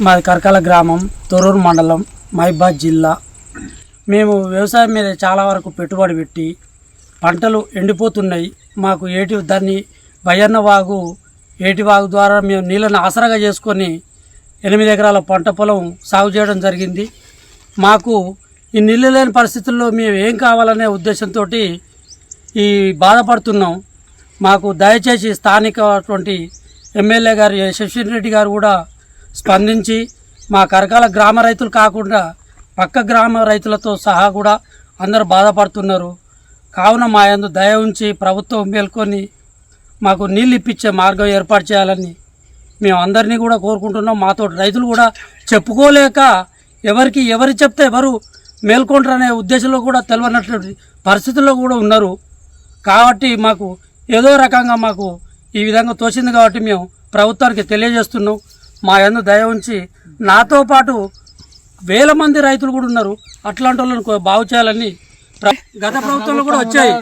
మాది కర్కల గ్రామం, తొర్రూరు మండలం, మహబూబాబాద్ జిల్లా. మేము వ్యవసాయం మీద చాలా వరకు పెట్టుబడి పెట్టి పంటలు ఎండిపోతున్నాయి. మాకు దాన్ని బయ్యన్న వాగు, ఏటి వాగు ద్వారా మేము నీళ్ళను ఆసరాగా చేసుకొని 8 ఎకరాల పంట పొలం సాగు చేయడం జరిగింది. మాకు ఈ నీళ్ళు లేని పరిస్థితుల్లో మేము ఏం కావాలనే ఉద్దేశంతో ఈ బాధపడుతున్నాం. మాకు దయచేసి స్థానికటువంటి ఎమ్మెల్యే గారు శశిధర్ రెడ్డి గారు కూడా స్పందించి మా కరకాల గ్రామ రైతులు కాకుండా పక్క గ్రామ రైతులతో సహా కూడా అందరూ బాధపడుతున్నారు. కావున మా యందు దయ ఉంచి ప్రభుత్వం మేల్కొని మాకు నీళ్ళు ఇప్పించే మార్గం ఏర్పాటు చేయాలని మేము అందరినీ కూడా కోరుకుంటున్నాం. మాతో రైతులు కూడా చెప్పుకోలేక ఎవరు చెప్తే ఎవరు మేల్కొంటారనే ఉద్దేశంలో కూడా తెలియనటువంటి పరిస్థితుల్లో కూడా ఉన్నారు. కాబట్టి మాకు ఏదో రకంగా మాకు ఈ విధంగా తోచింది కాబట్టి మేము ప్రభుత్వానికి తెలియజేస్తున్నాం. మా యందు దయ ఉంచి నాతో పాటు వేల మంది రైతులు కూడా ఉన్నారు. అట్లాంటి వాళ్ళని బాగు చేయాలని గత ప్రభుత్వంలో కూడా వచ్చాయి.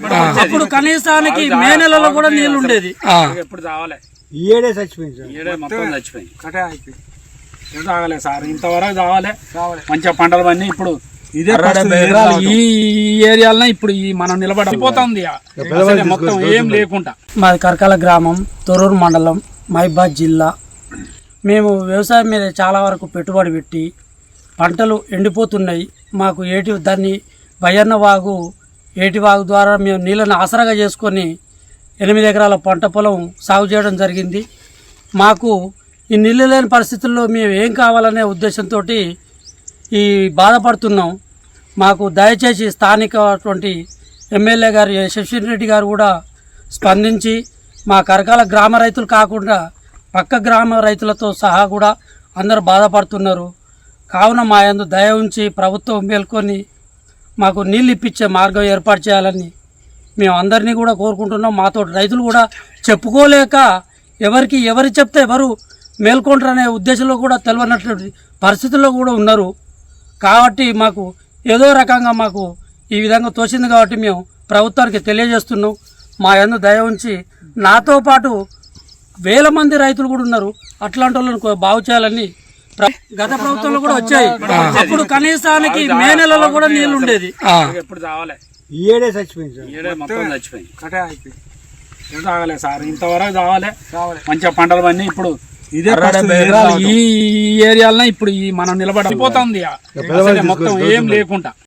అప్పుడు కనీసానికి మే నెలలో కూడా నీళ్లు ఉండేది. సార్ ఇంతవరకు కావాలి మంచిగా పంటలు అన్నీ ఇప్పుడు ఇదే ఈ ఏరియాలో ఇప్పుడు మనం నిలబడిపోతుంది మొత్తం ఏం లేకుండా. మాది కర్కల గ్రామం, తొర్రూరు మండలం, మహబూబాబాద్ జిల్లా. మేము వ్యవసాయం మీద చాలా వరకు పెట్టుబడి పెట్టి పంటలు ఎండిపోతున్నాయి. మాకు దాన్ని బయ్యన్న వాగు, ఏటి వాగు ద్వారా మేము నీళ్ళను ఆసరాగా చేసుకొని 8 ఎకరాల పంట పొలం సాగు చేయడం జరిగింది. మాకు ఈ నీళ్ళు లేని పరిస్థితుల్లో మేము ఏం కావాలనే ఉద్దేశంతో ఈ బాధపడుతున్నాం. మాకు దయచేసి స్థానికటువంటి ఎమ్మెల్యే గారు శశిధర్ రెడ్డి గారు కూడా స్పందించి మా కరకాల గ్రామ రైతులు కాకుండా పక్క గ్రామ రైతులతో సహా కూడా అందరూ బాధపడుతున్నారు. కావున మా యందు దయ ఉంచి ప్రభుత్వం మేల్కొని మాకు నీళ్ళు ఇప్పించే మార్గం ఏర్పాటు చేయాలని మేము అందరినీ కూడా కోరుకుంటున్నాం. మాతో రైతులు కూడా చెప్పుకోలేక ఎవరు చెప్తే ఎవరు మేల్కొంటారనే ఉద్దేశంలో కూడా తెలియనటువంటి పరిస్థితుల్లో కూడా ఉన్నారు. కాబట్టి మాకు ఏదో రకంగా మాకు ఈ విధంగా తోచింది కాబట్టి మేము ప్రభుత్వానికి తెలియజేస్తున్నాం. మా యందు దయ ఉంచి నాతో పాటు వేల మంది రైతులు కూడా ఉన్నారు. అట్లాంటి వాళ్ళని బాగు చేయాలని గత ప్రభుత్వంలో కూడా వచ్చాయి. అప్పుడు కనీసానికి మే నెలలో కూడా నీళ్లు ఉండేది. సార్ ఇంతవరకు కావాలి మంచిగా పంటలు అన్నీ ఇప్పుడు ఇదే ఈ ఏరియాలో ఇప్పుడు మనం నిలబడిపోతుంది మొత్తం ఏం లేకుండా.